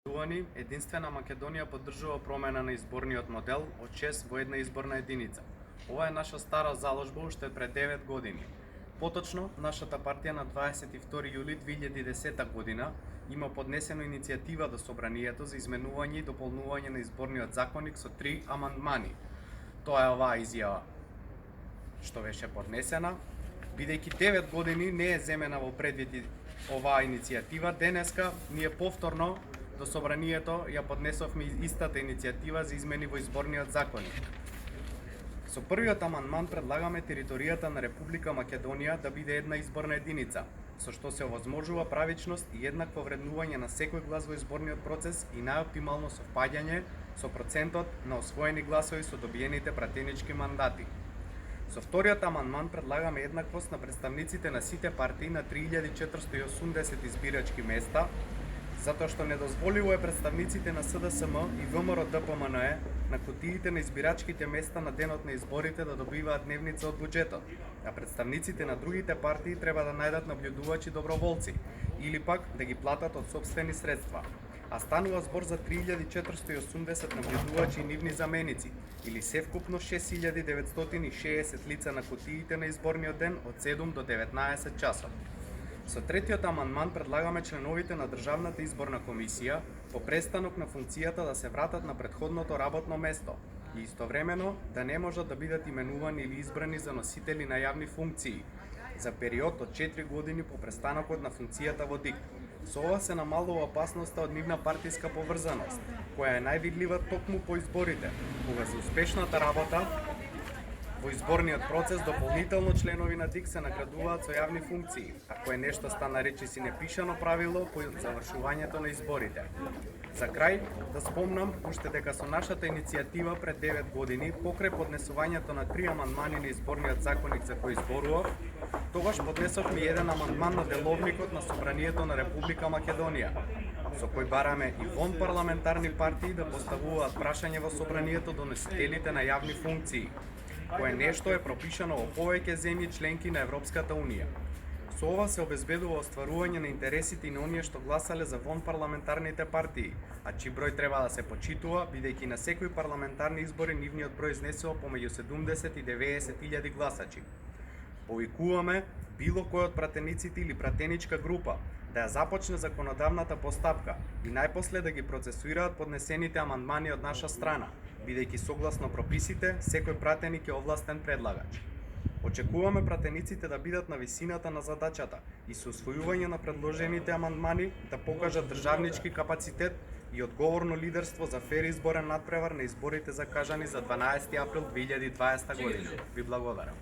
Поштувани, Единствена Македонија поддржува промена на изборниот модел од 6 во една изборна единица. Ова е наша стара заложба уште пред 9 години. Поточно, нашата партија на 22 јули 2010 година има поднесено иницијатива до Собранието за изменување и дополнување на изборниот законник со 3 амандмани. Тоа е оваа изјава што беше поднесена. Бидејќи 9 години не е земена во предвид оваа иницијатива, денеска ние повторно до Собранието ја поднесовме истата иницијатива за измени во изборниот законник. Со првиот амандман предлагаме територијата на Република Македонија да биде една изборна единица, со што се овозможува правичност и еднакво вреднување на секој глас во изборниот процес и најоптимално совпаѓање со процентот на освоени гласови со добиените пратенички мандати. Со вториот амандман предлагаме еднаквост на представниците на сите партии на 3480 избирачки места, затоа што недозволиво е представниците на СДСМ и ВМРО-ДПМНЕ на кутиите на избирачките места на денот на изборите да добиваат дневница од буџетот, а представниците на другите партии треба да најдат наблюдувачи доброволци или пак да ги платат од сопствени средства. А станува збор за 3480 наблюдувачи и нивни заменици, или севкупно 6960 лица на кутиите на изборниот ден од 7 до 19 часот. Со третиот амандман предлагаме членовите на Државната изборна комисија по престанок на функцијата да се вратат на претходното работно место и истовремено да не можат да бидат именувани или избрани за носители на јавни функции за период од 4 години по престанокот на функцијата во ДИК. Со ова се намалува опасноста од нивна партиска поврзаност, која е највидлива токму по изборите, кога за успешната работа во изборниот процес дополнително членови на ДИК се наградуваат со јавни функции, ако е нешто стана речиси непишано правило по завршувањето на изборите. За крај, да спомнам уште дека со нашата иницијатива пред 9 години, покрај поднесувањето на 3 амандмани на изборниот законник за кој зборував, тогаш поднесовме еден амандман на деловникот на Собранието на Република Македонија, со кој бараме и вон парламентарни партии да поставуваат прашање во Собранието до носителите на јавни функции, кое нешто е пропишано во повеќе земји членки на Европската Унија. Со ова се обезбедува остварување на интересите и на оние што гласале за вон парламентарните партии, а чиј број треба да се почитува, бидејќи на секои парламентарни избори нивниот број изнесува помеѓу 70 и 90 илјади гласачи. Повикуваме било кој од пратениците или пратеничка група да ја започне законодавната постапка и најпосле да ги процесуираат поднесените амандмани од наша страна, бидејќи согласно прописите, секој пратеник е овластен предлагач. Очекуваме пратениците да бидат на висината на задачата и со усвојување на предложените амандмани да покажат државнички капацитет и одговорно лидерство за фер изборен надпревар на изборите закажани за 12 април 2020 година. Ви благодарам.